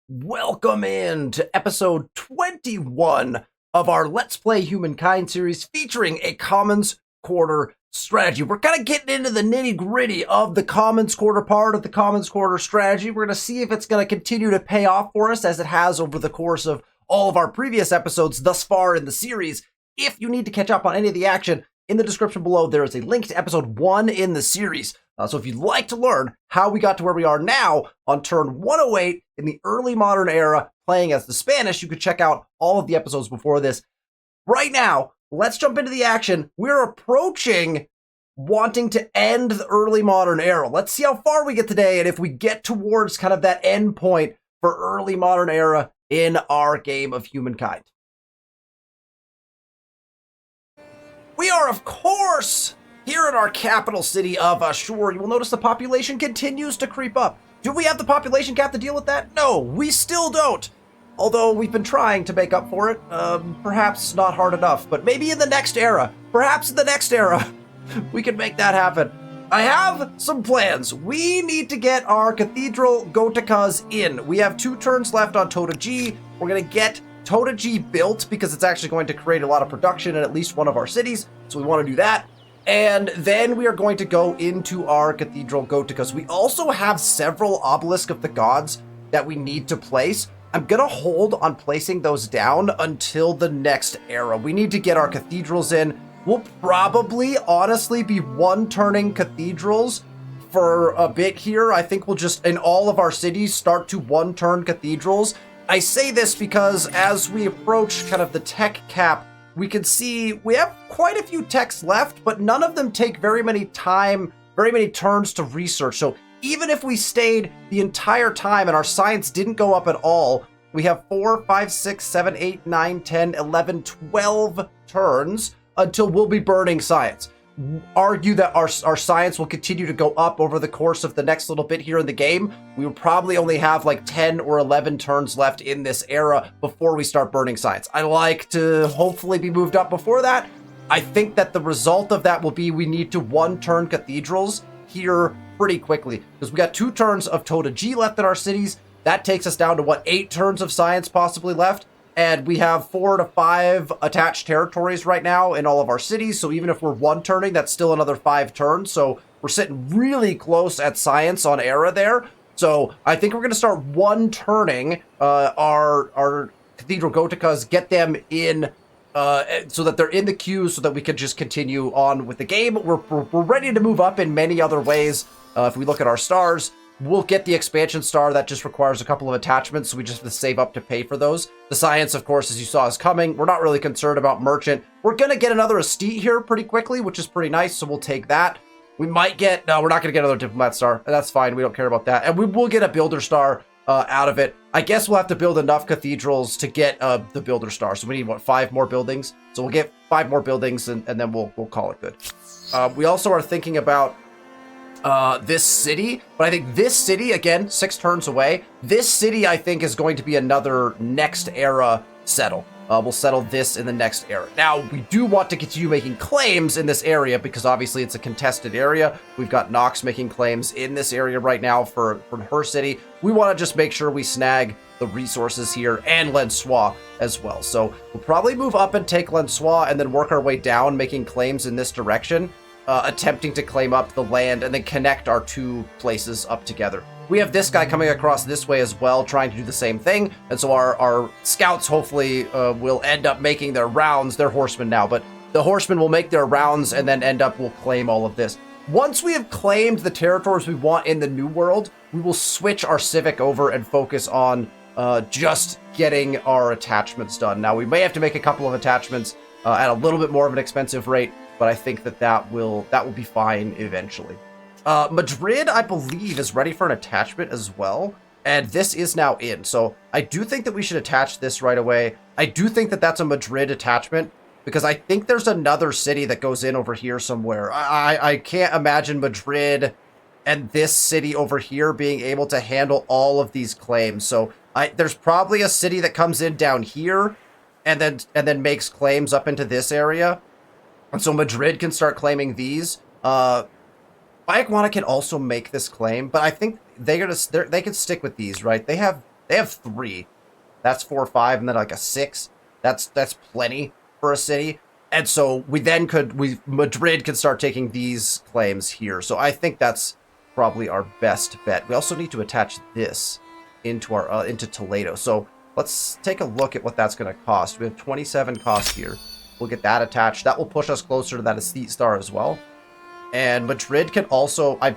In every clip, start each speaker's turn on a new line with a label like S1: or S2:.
S1: Welcome in to episode 21 of our Let's Play Humankind series featuring a Commons Quarter strategy. We're kind of getting into the nitty-gritty of the Commons Quarter part of the Commons Quarter strategy. We're going to see if it's going to continue to pay off for us as it has over the course of all of our previous episodes thus far in the series. If you need to catch up on any of the action, in the description below, there is a link to episode 1 in the series. So if you'd like to learn how we got to where we are now on turn 108 in the early modern era, playing as the Spanish, you could check out all of the episodes before this. Right now, let's jump into the action. We're approaching wanting to end the early modern era. Let's see how far we get today and if we get towards kind of that end point for early modern era in our game of Humankind. We are, of course, here in our capital city of Ashur. You will notice the population continues to creep up. Do we have the population cap to deal with that? No, we still don't. Although we've been trying to make up for it. Perhaps not hard enough, but maybe in the next era. Perhaps in the next era, we can make that happen. I have some plans. We need to get our cathedral Goticas in. We have 2 turns left on Tota G. We're going to get Tota G built because it's actually going to create a lot of production in at least one of our cities. So we want to do that. And then we are going to go into our Cathedral Goticas. We also have several Obelisk of the Gods that we need to place. I'm going to hold on placing those down until the next era. We need to get our cathedrals in. We'll probably, honestly, be one-turning cathedrals for a bit here. I think we'll just, in all of our cities, start to one-turn cathedrals. I say this because as we approach kind of the tech cap, we can see we have quite a few techs left, but none of them take very many turns to research. So even if we stayed the entire time and our science didn't go up at all, we have 4, 5, 6, 7, 8, 9, 10, 11, 12 turns until we'll be burning science. Argue that our science will continue to go up over the course of the next little bit here in the game. We will probably only have like 10 or 11 turns left in this era before we start burning science. I like to hopefully be moved up before that. I think that the result of that will be we need to one-turn cathedrals here pretty quickly because we got 2 turns of Tota G left in our cities. That takes us down to what, 8 turns of science possibly left. And we have 4 to 5 attached territories right now in all of our cities. So even if we're one-turning, that's still another 5 turns. So we're sitting really close at science on era there. So I think we're going to start one-turning our Cathedral Goticas, get them in so that they're in the queue so that we can just continue on with the game. We're ready to move up in many other ways. If we look at our stars, we'll get the expansion star. That just requires a couple of attachments, so we just have to save up to pay for those. The science, of course, as you saw, is coming. We're not really concerned about merchant. We're going to get another estate here pretty quickly, which is pretty nice, so we'll take that. We might get... No, we're not going to get another diplomat star. That's fine. We don't care about that. And we will get a builder star out of it. I guess we'll have to build enough cathedrals to get the builder star. So we need, what, 5 more buildings? So we'll get 5 more buildings, and then we'll call it good. We also are thinking about this city, but I think this city, again, 6 turns away, this city I think is going to be another next era settle. We'll settle this in the next era. Now, we do want to continue making claims in this area because obviously it's a contested area. We've got Nox making claims in this area right now for her city. We want to just make sure we snag the resources here and Lensois as well. So we'll probably move up and take Lensois and then work our way down making claims in this direction. Attempting to claim up the land and then connect our 2 places up together. We have this guy coming across this way as well, trying to do the same thing. And so our scouts hopefully will end up making their rounds. They're horsemen now, but the horsemen will make their rounds and then will claim all of this. Once we have claimed the territories we want in the New World, we will switch our civic over and focus on just getting our attachments done. Now, we may have to make a couple of attachments at a little bit more of an expensive rate, but I think that will be fine eventually. Madrid, I believe, is ready for an attachment as well, and this is now in. So I do think that we should attach this right away. I do think that that's a Madrid attachment because I think there's another city that goes in over here somewhere. I can't imagine Madrid and this city over here being able to handle all of these claims. So there's probably a city that comes in down here and then makes claims up into this area. And so Madrid can start claiming these. Bayekwana can also make this claim, but I think they can stick with these, right? They have They have 3. That's 4, 5, and then like a 6. That's plenty for a city. And so Madrid could start taking these claims here. So I think that's probably our best bet. We also need to attach this into our into Toledo. So let's take a look at what that's going to cost. We have 27 cost here. We'll get that attached. That will push us closer to that Estate Star as well. And Madrid can also, I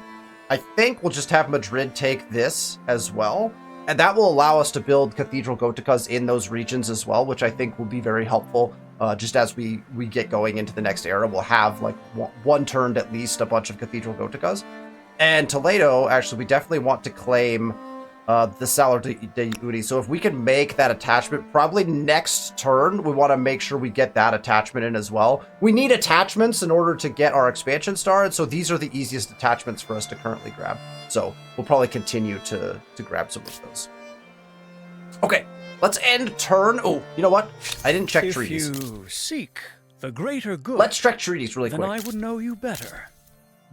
S1: think we'll just have Madrid take this as well. And that will allow us to build Cathedral Goticas in those regions as well, which I think will be very helpful. Just as we get going into the next era, we'll have like one turned at least a bunch of Cathedral Goticas. And Toledo, actually, we definitely want to claim the Salar de Uyuni. So if we can make that attachment, probably next turn, we want to make sure we get that attachment in as well. We need attachments in order to get our expansion started, so these are the easiest attachments for us to currently grab. So we'll probably continue to grab some of those. Okay, let's end turn. Oh, you know what? I didn't check treaties.
S2: If you seek the greater good,
S1: let's check treaties really quick.
S2: Then I would know you better.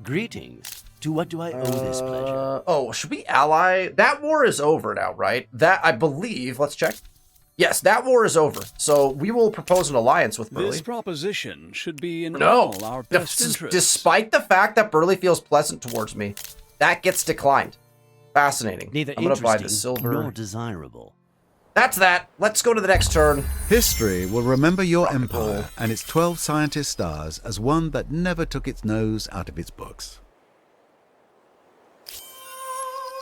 S3: Greetings. To what do I owe this pleasure?
S1: Oh, should we ally? That war is over now, right? That, I believe, let's check. Yes, that war is over. So we will propose an alliance with Burley.
S2: This proposition should be in all our best interests.
S1: Despite the fact that Burley feels pleasant towards me, that gets declined. Fascinating.
S3: Neither
S1: I'm going to buy the silver.
S3: Nor desirable.
S1: That's that. Let's go to the next turn.
S4: History will remember your empire and its 12 scientist stars as one that never took its nose out of its books.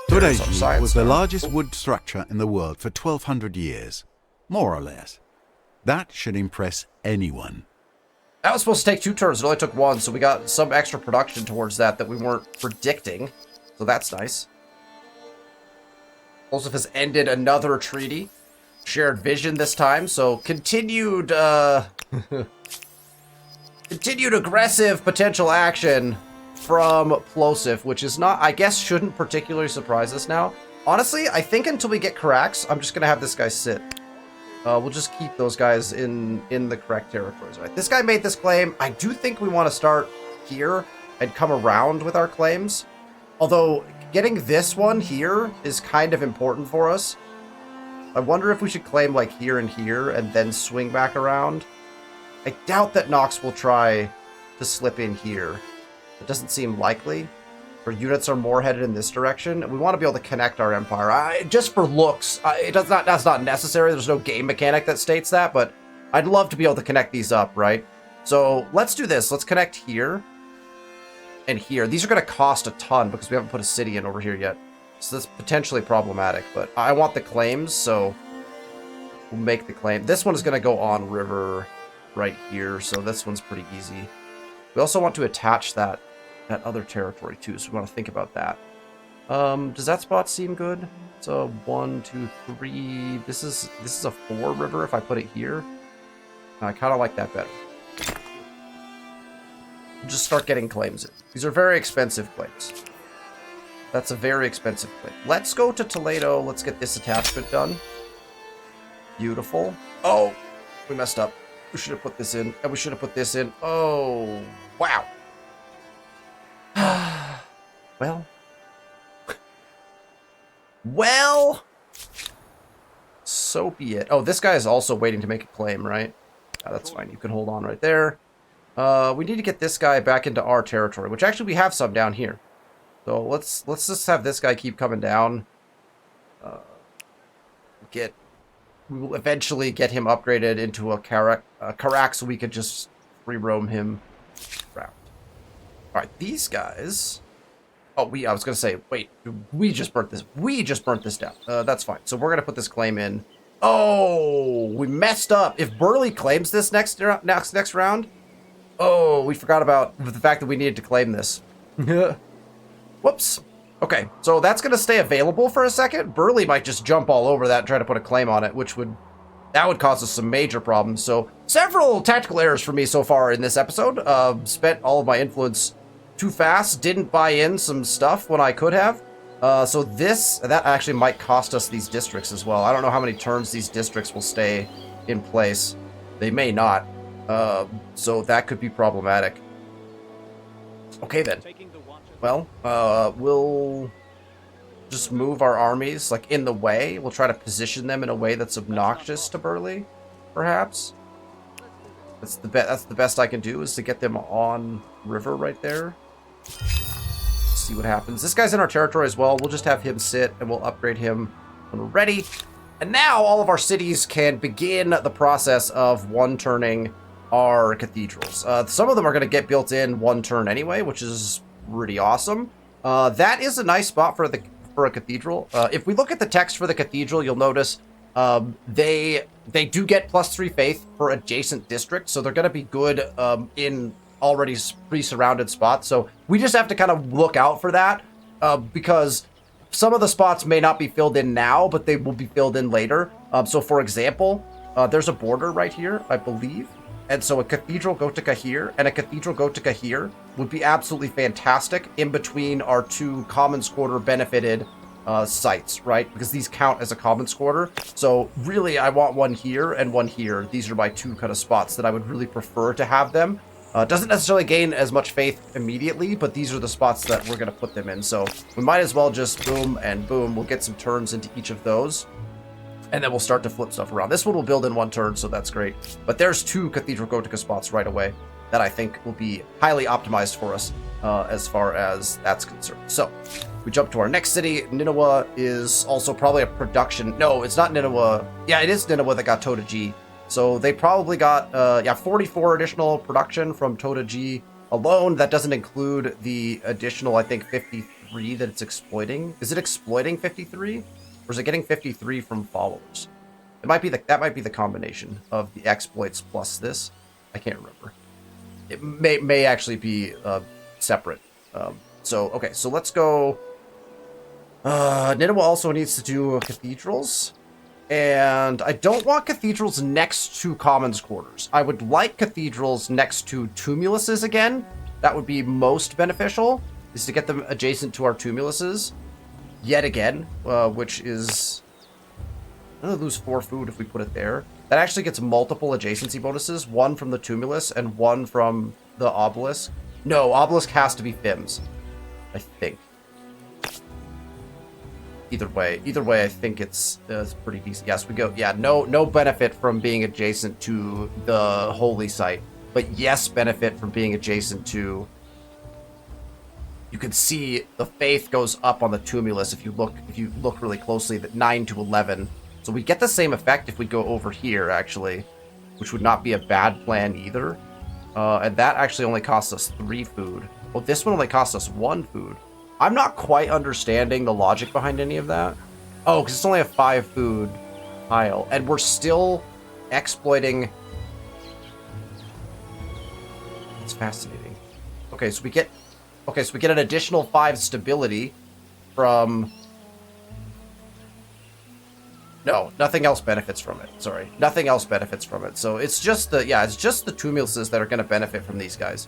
S4: Tureji was the largest wood structure in the world for 1,200 years, more or less. That should impress anyone.
S1: That was supposed to take 2 turns. It only took 1, so we got some extra production towards that we weren't predicting. So that's nice. Joseph has ended another treaty. Shared vision this time, so continued continued aggressive potential action from Plosif, which is not, I guess, shouldn't particularly surprise us now. Honestly, I think until we get Carax, I'm just gonna have this guy sit. We'll just keep those guys in the correct territories, right? This guy made this claim. I do think we want to start here and come around with our claims. Although, getting this one here is kind of important for us. I wonder if we should claim, like, here and then swing back around. I doubt that Nox will try to slip in here. It doesn't seem likely. Our units are more headed in this direction. We want to be able to connect our empire. Just for looks, that's not necessary. There's no game mechanic that states that, but I'd love to be able to connect these up, right? So let's do this. Let's connect here and here. These are going to cost a ton because we haven't put a city in over here yet. So that's potentially problematic, but I want the claims, so we'll make the claim. This one is going to go on river right here, so this one's pretty easy. We also want to attach that other territory too, so we want to think about that. Does that spot seem good? It's a 1, 2, 3. This is a 4 river if I put it here. I kind of like that better. Just start getting claims in. These are very expensive claims. That's a very expensive claim. Let's go to Toledo. Let's get this attachment done. Beautiful. Oh, we messed up. We should have put this in, and we should have put this in. Oh, wow. Well. Well. So be it. Oh, this guy is also waiting to make a claim, right? That's fine. You can hold on right there. We need to get this guy back into our territory, which actually we have some down here. So let's just have this guy keep coming down. We will eventually get him upgraded into a Carax, so we could just free roam him around. All right, these guys. Oh, I was gonna say, wait, we just burnt this. We just burnt this down. That's fine. So we're gonna put this claim in. Oh, we messed up. If Burley claims this next round, oh, we forgot about the fact that we needed to claim this. Whoops. Okay, so that's going to stay available for a second. Burley might just jump all over that and try to put a claim on it, which would cause us some major problems. So several tactical errors for me so far in this episode. Spent all of my influence too fast. Didn't buy in some stuff when I could have. So that actually might cost us these districts as well. I don't know how many turns these districts will stay in place. They may not. So that could be problematic. Okay then. Well, we'll just move our armies like in the way. We'll try to position them in a way that's obnoxious to Burley, perhaps. That's the best I can do, is to get them on river right there. See what happens. This guy's in our territory as well. We'll just have him sit and we'll upgrade him when we're ready. And now all of our cities can begin the process of one-turning our cathedrals. Some of them are going to get built in one turn anyway, which is pretty awesome. That is a nice spot for a cathedral. If we look at the text for the cathedral, you'll notice they do get +3 faith for adjacent districts, so they're going to be good in already pre-surrounded spots. So we just have to kind of look out for that because some of the spots may not be filled in now, but they will be filled in later. So for example, there's a border right here, I believe. And so a cathedral Gotica here and a cathedral Gotica here would be absolutely fantastic in between our two commons quarter benefited sites, right? Because these count as a commons quarter. So really, I want one here and one here. These are my two kind of spots that I would really prefer to have them. Doesn't necessarily gain as much faith immediately, but these are the spots that we're going to put them in. So we might as well just boom and boom. We'll get some turns into each of those. And then we'll start to flip stuff around. This one will build in one turn, so that's great. But there's two Cathedral Gotica spots right away that I think will be highly optimized for us as far as that's concerned. So we jump to our next city. Nineveh is also probably a production. No, it's not Nineveh. Yeah, it is Nineveh that got Tota G. So they probably got 44 additional production from Tota G alone. That doesn't include the additional, I think, 53 that it's exploiting. Is it exploiting 53? Or is it getting 53 from followers? It might be that might be the combination of the exploits plus this. I can't remember. It may actually be separate. Okay, so let's go. Nineveh also needs to do cathedrals. And I don't want cathedrals next to commons quarters. I would like cathedrals next to tumuluses again. That would be most beneficial, is to get them adjacent to our tumuluses. Yet again, which is... I'm going to lose 4 food if we put it there. That actually gets multiple adjacency bonuses. 1 from the tumulus and 1 from the obelisk. No, obelisk has to be FIMS, I think. Either way, I think it's pretty decent. Yes, we go. Yeah, no benefit from being adjacent to the holy site. But yes, benefit from being adjacent to... You can see the faith goes up on the tumulus if you look really closely, that 9 to 11. So we get the same effect if we go over here, actually, which would not be a bad plan either. And that actually only costs us 3 food. Well, this one only costs us 1 food. I'm not quite understanding the logic behind any of that. Oh, because it's only a 5 food tile, and we're still exploiting. It's fascinating. Okay, so we get an additional 5 stability from... No, nothing else benefits from it. Sorry. Nothing else benefits from it. So it's just the tumuluses that are going to benefit from these guys.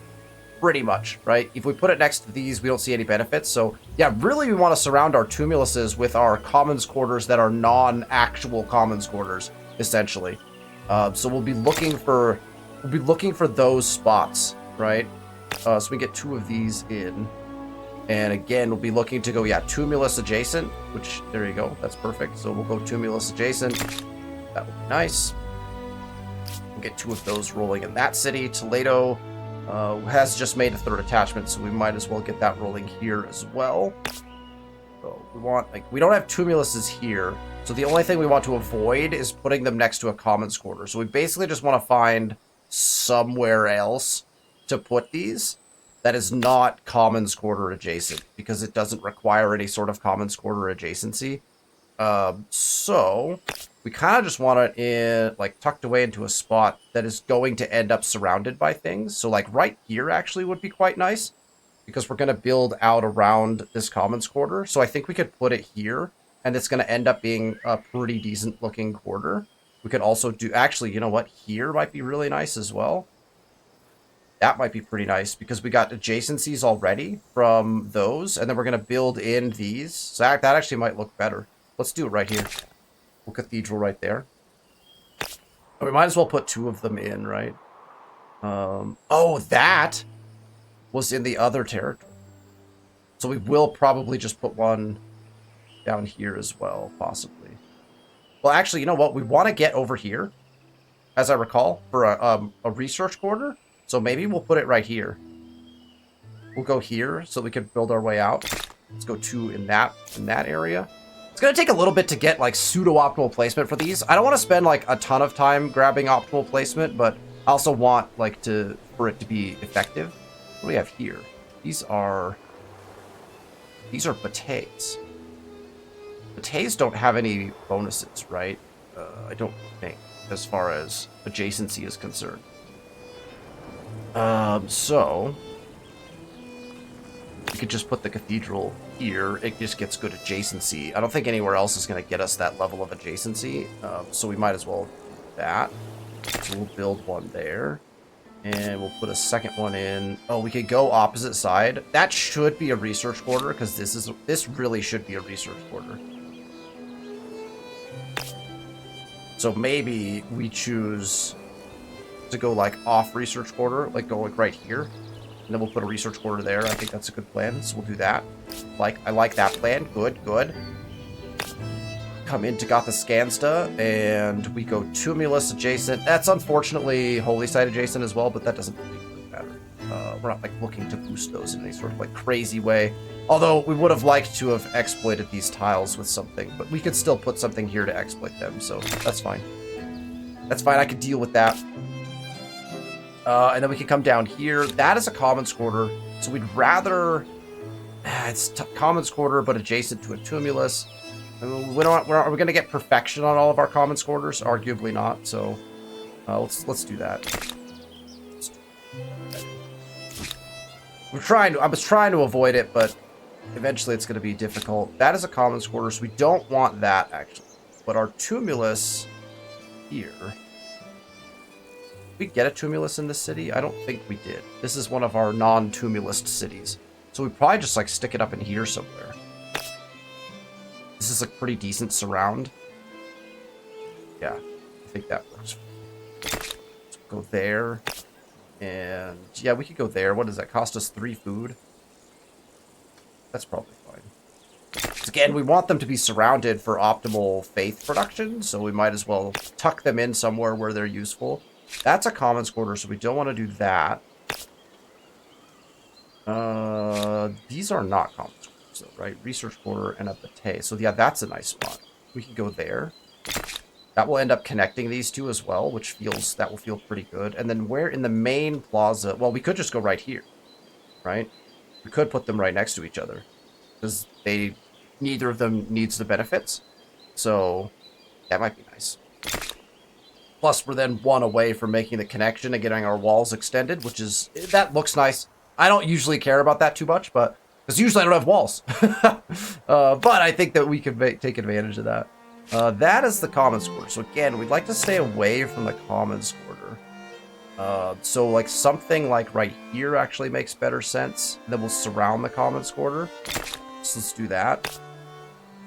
S1: Pretty much, right? If we put it next to these, we don't see any benefits. So yeah, really we want to surround our tumuluses with our commons quarters that are non-actual commons quarters, essentially. So we'll be looking for those spots, right? So we get 2 of these in. And again, we'll be looking to go, tumulus adjacent, which, there you go, that's perfect. So we'll go tumulus adjacent. That would be nice. We'll get 2 of those rolling in that city. Toledo has just made a 3rd attachment, so we might as well get that rolling here as well. So we don't have tumuluses here. So the only thing we want to avoid is putting them next to a commons quarter. So we basically just want to find somewhere else to put these that is not commons quarter adjacent, because it doesn't require any sort of commons quarter adjacency. So we kind of just want it tucked away into a spot that is going to end up surrounded by things. So like right here actually would be quite nice, because we're going to build out around this commons quarter. So I think we could put it here, and it's going to end up being a pretty decent looking quarter. We could also do, actually, you know what? Here might be really nice as well. That might be pretty nice, because we got adjacencies already from those, and then we're going to build in these. So that actually might look better. Let's do it right here. We'll cathedral right there. We might as well put 2 of them in, right? Oh, that was in the other territory. So we will probably just put one down here as well, possibly. Well, actually, you know what? We want to get over here, as I recall, for a research quarter. So maybe we'll put it right here. We'll go here so we can build our way out. Let's go in that area. It's going to take a little bit to get, like, pseudo-optimal placement for these. I don't want to spend, like, a ton of time grabbing optimal placement, but I also want, like, for it to be effective. What do we have here? These are bateys. Bateys don't have any bonuses, right? I don't think, as far as adjacency is concerned. So we could just put the cathedral here. It just gets good adjacency. I don't think anywhere else is going to get us that level of adjacency. So we might as well do that. So we'll build one there. And we'll put a second one in. Oh, we could go opposite side. That should be a research quarter, because this really should be a research quarter. So maybe we choose to go like off research quarter, like go like right here. And then we'll put a research quarter there. I think that's a good plan. So we'll do that. I like that plan. Good, good. Come into Gothiscansta, and we go Tumulus adjacent. That's unfortunately Holy Site adjacent as well, but that doesn't really matter. We're not like looking to boost those in any sort of like crazy way. Although we would have liked to have exploited these tiles with something, but we could still put something here to exploit them, so that's fine. That's fine, I could deal with that. And then we can come down here. That is a commons quarter, so we'd rather... It's commons quarter, but adjacent to a Tumulus. Are we going to get perfection on all of our commons quarters? Arguably not, so let's do that. I was trying to avoid it, but eventually it's going to be difficult. That is a commons quarter, so we don't want that, actually. But our Tumulus here... Did we get a Tumulus in this city? I don't think we did. This is one of our non-Tumulus cities. So we probably just, like, stick it up in here somewhere. This is a pretty decent surround. Yeah, I think that works. Let's go there. And, yeah, we could go there. What does that cost us? 3 food? That's probably fine. Again, we want them to be surrounded for optimal faith production, so we might as well tuck them in somewhere where they're useful. That's a commons quarter, so we don't want to do that. These are not commons quarters, though, right? Research quarter and a batey. So yeah, that's a nice spot. We can go there. That will end up connecting these two as well, which that will feel pretty good. And then where in the main plaza? Well, we could just go right here, right? We could put them right next to each other, because neither of them needs the benefits. So that might be nice. Plus, we're then one away from making the connection and getting our walls extended, that looks nice. I don't usually care about that too much, but because usually I don't have walls. But I think that we could take advantage of that. That is the commons quarter. So again, we'd like to stay away from the commons quarter. So like something like right here actually makes better sense. And then we'll surround the commons quarter. So let's do that.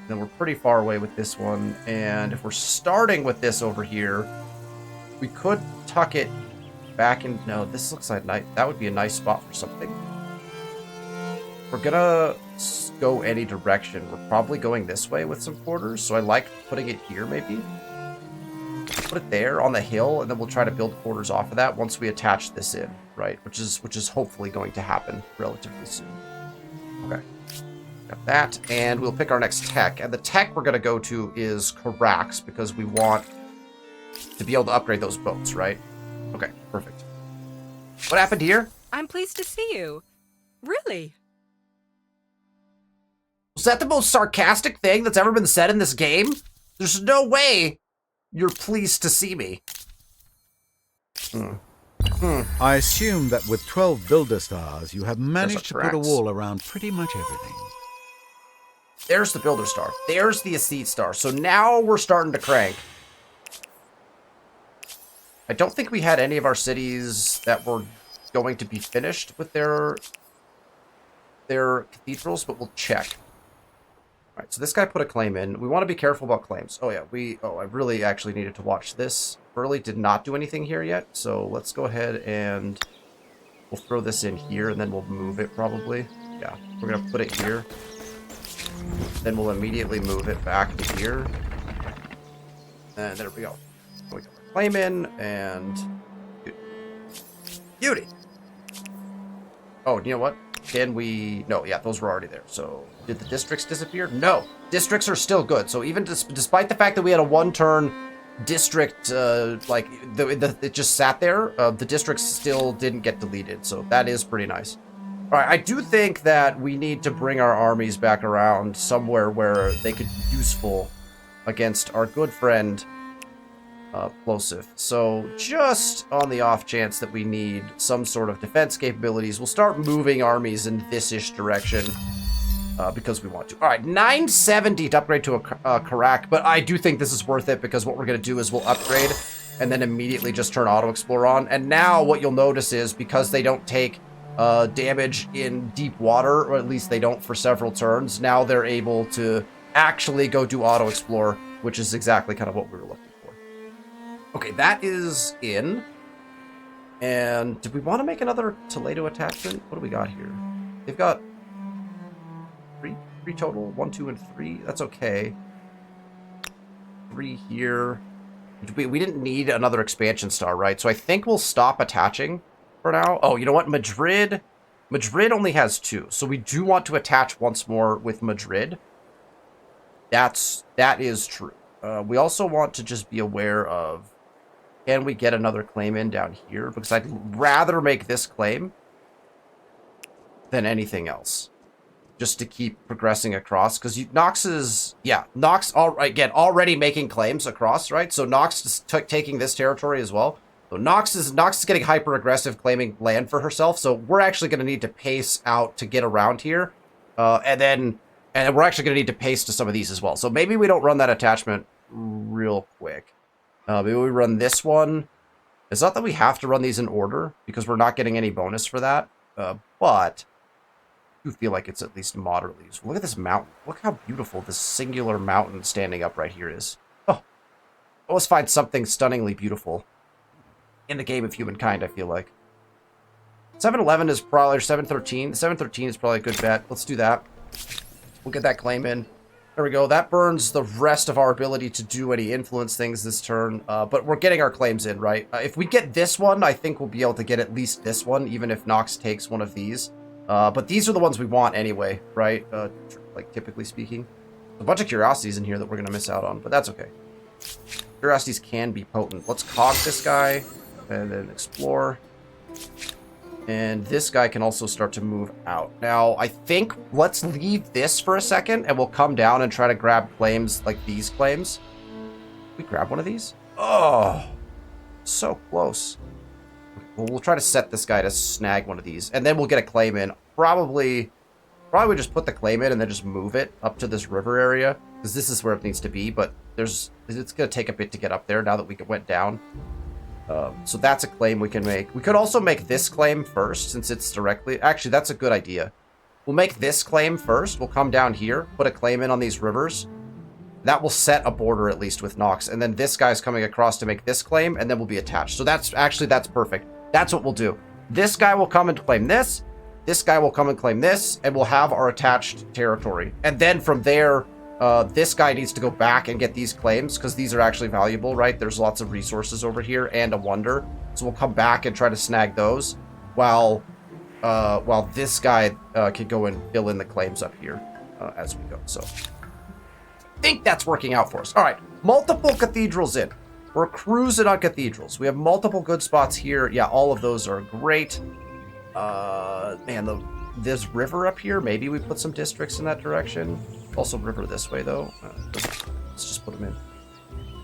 S1: And then we're pretty far away with this one. And if we're starting with this over here, we could tuck it back in. No, this looks like that would be a nice spot for something. We're gonna go any direction. We're probably going this way with some quarters, so I like putting it here maybe. Put it there on the hill, and then we'll try to build quarters off of that once we attach this in, right? Which is hopefully going to happen relatively soon. Okay. Got that, and we'll pick our next tech. And the tech we're gonna go to is Carax, because we want to be able to upgrade those boats, right? Okay, perfect. What happened here?
S5: I'm pleased to see you. Really?
S1: Was that the most sarcastic thing that's ever been said in this game? There's no way you're pleased to see me.
S4: I assume that with 12 builder stars, you have managed to put a wall around pretty much everything.
S1: There's the builder star. There's the aesthete star. So now we're starting to crank. I don't think we had any of our cities that were going to be finished with their cathedrals, but we'll check. All right, so this guy put a claim in. We want to be careful about claims. Oh yeah, I really actually needed to watch this. Burley did not do anything here yet, so let's go ahead and we'll throw this in here, and then we'll move it probably. Yeah, we're gonna put it here. Then we'll immediately move it back to here. And there we go. We got our claim in, and... Beauty! Oh, you know what? Can we... No, yeah, those were already there. So, did the districts disappear? No! Districts are still good. So even despite the fact that we had a one-turn district, it just sat there, the districts still didn't get deleted. So that is pretty nice. Alright, I do think that we need to bring our armies back around somewhere where they could be useful against our good friend, Plosif. So, just on the off chance that we need some sort of defense capabilities, we'll start moving armies in this-ish direction, because we want to. Alright, 970 to upgrade to a Karak, but I do think this is worth it, because what we're going to do is we'll upgrade, and then immediately just turn Auto-Explore on. And now what you'll notice is, because they don't take damage in deep water, or at least they don't for several turns, now they're able to actually go do Auto-Explore, which is exactly kind of what we were looking for. Okay, that is in. And did we want to make another Toledo attachment? What do we got here? They've got three total. 1, 2, and 3. That's okay. 3 here. We didn't need another expansion star, right? So I think we'll stop attaching for now. Oh, you know what? Madrid only has 2. So we do want to attach once more with Madrid. That is true. We also want to just be aware of, can we get another claim in down here? Because I'd rather make this claim than anything else, just to keep progressing across. Because Nox is, yeah, Nox again already making claims across, right? So Nox is taking this territory as well. So Nox is getting hyper aggressive, claiming land for herself. So we're actually going to need to pace out to get around here, and we're actually going to need to pace to some of these as well. So maybe we don't run that attachment real quick. Maybe we run this one. It's not that we have to run these in order, because we're not getting any bonus for that. But I do feel like it's at least moderately useful. Look at this mountain. Look how beautiful this singular mountain standing up right here is. Oh, always find something stunningly beautiful in the game of Humankind, I feel like. 711 is probably, or 713. 713 is probably a good bet. Let's do that. We'll get that claim in. There we go. That burns the rest of our ability to do any influence things this turn. But we're getting our claims in, right? If we get this one, I think we'll be able to get at least this one, even if Nox takes one of these. But these are the ones we want anyway, right? Like, typically speaking. There's a bunch of curiosities in here that we're going to miss out on, but that's okay. Curiosities can be potent. Let's cog this guy, and then explore. And this guy can also start to move out. Now, I think let's leave this for a second, and we'll come down and try to grab claims like these claims. Can we grab one of these? Oh, so close. Well, we'll try to set this guy to snag one of these, and then we'll get a claim in. Probably just put the claim in and then just move it up to this river area, because this is where it needs to be, but it's going to take a bit to get up there now that we went down. So that's a claim we can make. We could also make this claim first, since it's directly... Actually, that's a good idea. We'll make this claim first. We'll come down here, put a claim in on these rivers. That will set a border, at least, with Nox. And then this guy's coming across to make this claim, and then we'll be attached. So that's perfect. That's what we'll do. This guy will come and claim this. This guy will come and claim this, and we'll have our attached territory. And then from there... this guy needs to go back and get these claims, because these are actually valuable, right? There's lots of resources over here and a wonder. So we'll come back and try to snag those while this guy can go and fill in the claims up here as we go. So I think that's working out for us. All right, multiple cathedrals in. We're cruising on cathedrals. We have multiple good spots here. Yeah, all of those are great. Man, this river up here, maybe we put some districts in that direction. Also river this way, though. Let's just put them in.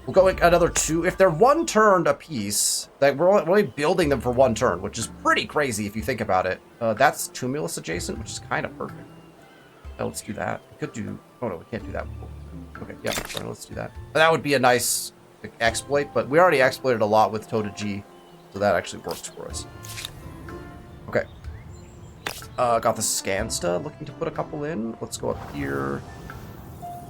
S1: We'll go another 2. If they're 1 turn a piece, like we're only building them for 1 turn, which is pretty crazy if you think about it. That's Tumulus adjacent, which is kind of perfect. Let's do that. We could do... Oh, no, we can't do that. Okay, yeah, let's do that. That would be a nice exploit, but we already exploited a lot with Tota G, so that actually works for us. Okay. Got the Scansta, looking to put a couple in. Let's go up here.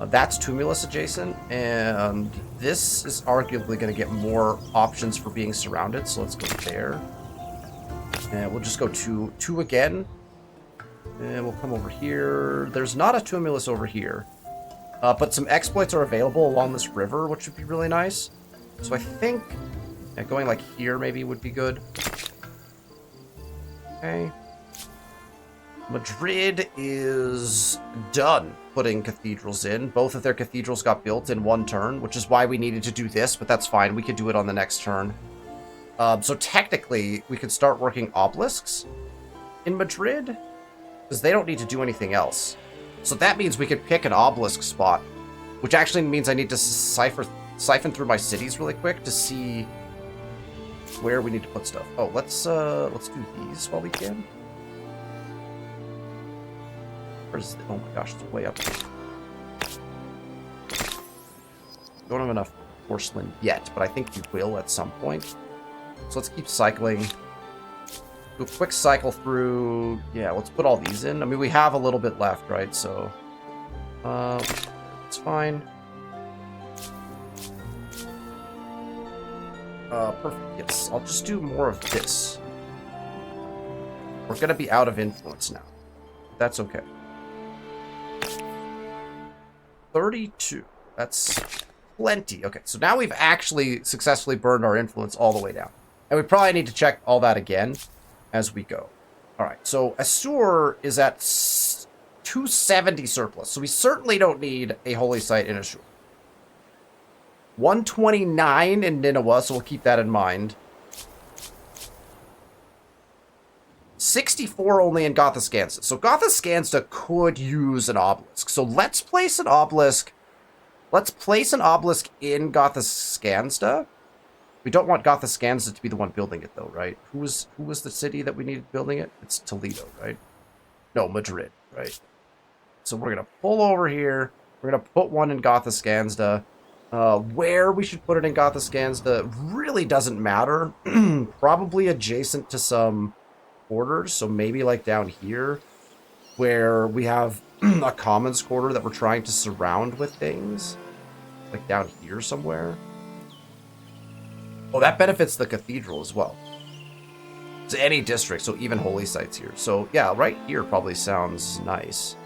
S1: That's Tumulus adjacent, and this is arguably going to get more options for being surrounded, so let's go there. And we'll just go 2 again. And we'll come over here. There's not a tumulus over here. But some exploits are available along this river, which would be really nice. So I think going like here maybe would be good. Okay. Madrid is done putting cathedrals in. Both of their cathedrals got built in one turn, which is why we needed to do this, but that's fine. We could do it on the next turn. So technically, we could start working obelisks in Madrid, because they don't need to do anything else. So that means we could pick an obelisk spot, which actually means I need to siphon through my cities really quick to see where we need to put stuff. Oh, let's do these while we can. Where's oh my gosh, it's way up here. Don't have enough porcelain yet, but I think we will at some point. So let's keep cycling. Do a quick cycle through. Yeah, let's put all these in. I mean, we have a little bit left, right? So, it's fine. Perfect. Yes, I'll just do more of this. We're gonna be out of influence now. That's okay. 32. That's plenty. Okay, so now we've actually successfully burned our influence all the way down. And we probably need to check all that again as we go. All right, so Assur is at 270 surplus, so we certainly don't need a holy site in Assur. 129 in Nineveh, so we'll keep that in mind. 64 only in Gotha-Skansta. So Gotha-Skansta could use an obelisk. So let's place an obelisk. Let's place an obelisk in Gotha-Skansta. We don't want Gotha-Skansta to be the one building it, though, right? Who was the city that we needed building it? It's Toledo, right? No, Madrid, right? So we're going to pull over here. We're going to put one in Gotha-Skansta. Where we should put it in Gotha-Skansta really doesn't matter. Probably adjacent to some quarters, so maybe like down here, where we have a commons quarter that we're trying to surround with things. Like down here somewhere. Oh, that benefits the cathedral as well. To any district, so even holy sites here. So yeah, right here probably sounds nice.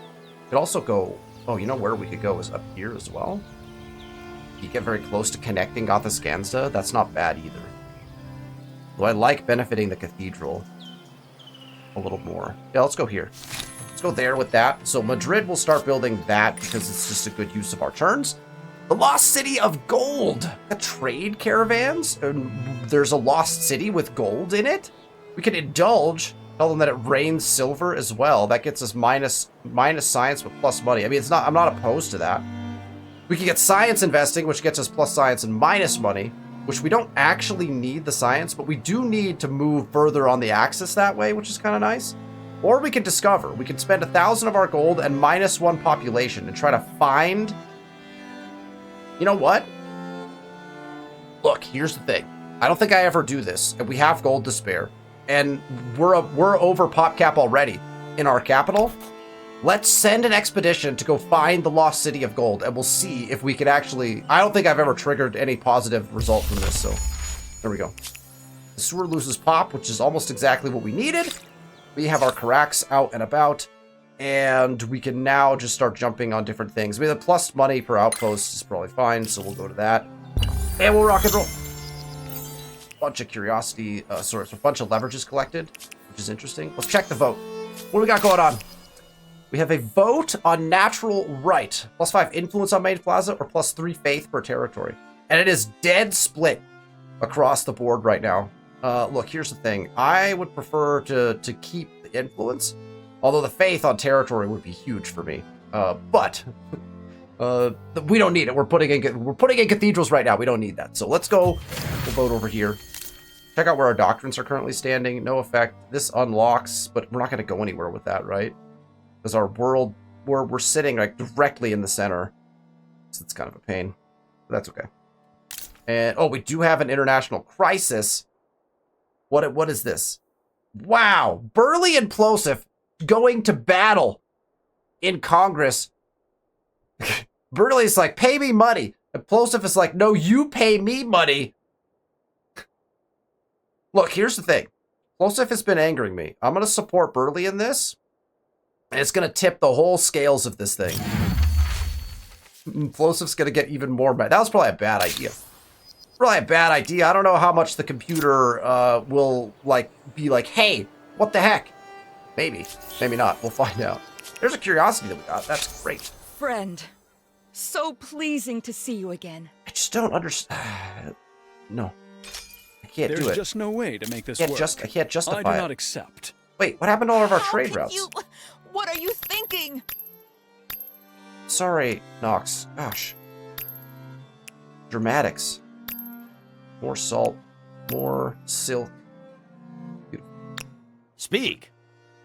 S1: Could also go, oh, you know where we could go is up here as well. You get very close to connecting Gotha-Skansta. That's not bad either. Though I like benefiting the cathedral a little more. Yeah, let's go here. Let's go there with that. So Madrid will start building that because it's just a good use of our turns. The Lost City of Gold. The trade caravans. And there's a lost city with gold in it. We can indulge. Tell them that it rains silver as well. That gets us minus science with plus money. I mean, it's not. I'm not opposed to that. We can get science investing, which gets us plus science and minus money, which we don't actually need the science, but we do need to move further on the axis that way, which is kind of nice. Or we can discover. We can spend 1,000 of our gold and -1 population and try to find... You know what? Look, here's the thing. I don't think I ever do this, and we have gold to spare. And we're over pop cap already in our capital. Let's send an expedition to go find the lost city of gold, and we'll see if we can actually... I don't think I've ever triggered any positive result from this, so there we go. The sewer loses pop, which is almost exactly what we needed. We have our Carax out and about, and we can now just start jumping on different things. I mean, the plus money per outpost is probably fine, so we'll go to that. And we'll rock and roll. Bunch of curiosity, so a bunch of leverages collected, which is interesting. Let's check the vote. What do we got going on? We have a vote on natural right. +5 influence on main plaza or +3 faith per territory. And it is dead split across the board right now. Look, here's the thing. I would prefer to keep the influence, although the faith on territory would be huge for me. But we don't need it. We're putting in cathedrals right now. We don't need that. So let's go. We'll vote over here. Check out where our doctrines are currently standing. No effect. This unlocks, but we're not going to go anywhere with that, right? Because our world, we're sitting like directly in the center. So it's kind of a pain. But that's okay. And, oh, we do have an international crisis. What is this? Wow. Burley and Plosif going to battle in Congress. Burley's like, pay me money. And Plosif is like, no, you pay me money. Look, here's the thing. Plosif has been angering me. I'm going to support Burley in this. And it's going to tip the whole scales of this thing. Plosiv's going to get even more mad. That was probably a bad idea. Probably a bad idea. I don't know how much the computer will be like, hey, what the heck? Maybe. Maybe not. We'll find out. There's a curiosity that we got. That's great.
S5: Friend, so pleasing to see you again.
S1: I just don't understand. No. I can't do it.
S2: There's just no way to make this work.
S1: I can't justify
S2: I do
S1: it.
S2: not accept.
S1: Wait, what happened to all of our
S5: How
S1: trade
S5: can
S1: routes?
S5: you- What are you thinking?
S1: Sorry, Nox. Gosh. Dramatics. More salt. More silk.
S3: Speak.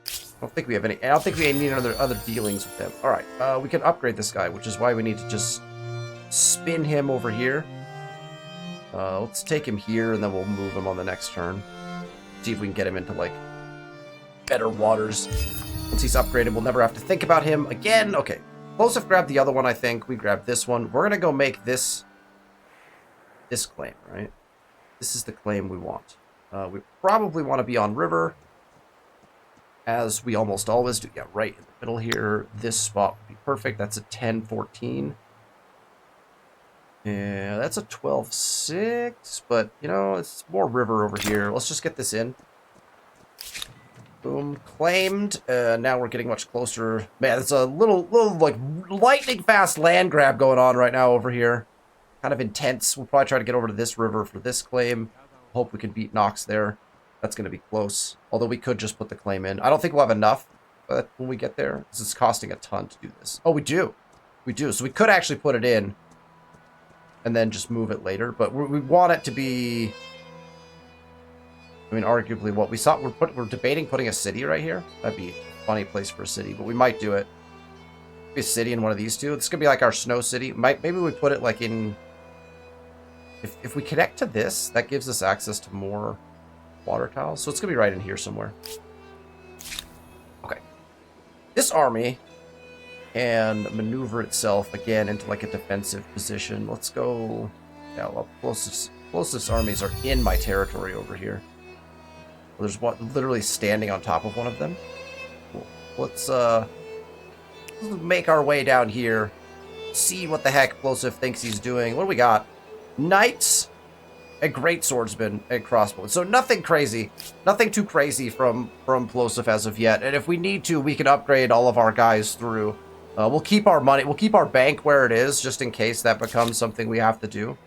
S1: I don't think we have any. I don't think we need other dealings with them. All right, we can upgrade this guy, which is why we need to just spin him over here. Let's take him here, and then we'll move him on the next turn. See if we can get him into like better waters. Once he's upgraded, we'll never have to think about him again. Okay, Plosive grabbed the other one. I think we grabbed this one. We're gonna go make this claim, right? This is the claim we want. We probably want to be on river, as we almost always do. Yeah, right in the middle here. This spot would be perfect. That's a 10-14. Yeah, that's a 12-6, but, you know, it's more river over here. Let's just get this in. Boom, claimed. Now we're getting much closer. Man, it's a little, like, lightning fast land grab going on right now over here. Kind of intense. We'll probably try to get over to this river for this claim. Hope we can beat Nox there. That's going to be close. Although we could just put the claim in. I don't think we'll have enough when we get there, because it's costing a ton to do this. Oh, we do. We do. So we could actually put it in and then just move it later. But we want it to be... I mean, arguably what we saw... We're debating putting a city right here. That'd be a funny place for a city, but we might do it. Maybe a city in one of these two. It's going to be like our snow city. Maybe we put it like in... If we connect to this, that gives us access to more water tiles. So it's going to be right in here somewhere. Okay. This army can maneuver itself again into like a defensive position. Let's go... Yeah, well, closest armies are in my territory over here. Well, there's one literally standing on top of one of them. Cool. Let's make our way down here. See what the heck Plosive thinks he's doing. What do we got? Knights, a great swordsman, and crossbow. So nothing crazy. Nothing too crazy from Plosive as of yet. And if we need to, we can upgrade all of our guys through. We'll keep our money. We'll keep our bank where it is, just in case that becomes something we have to do.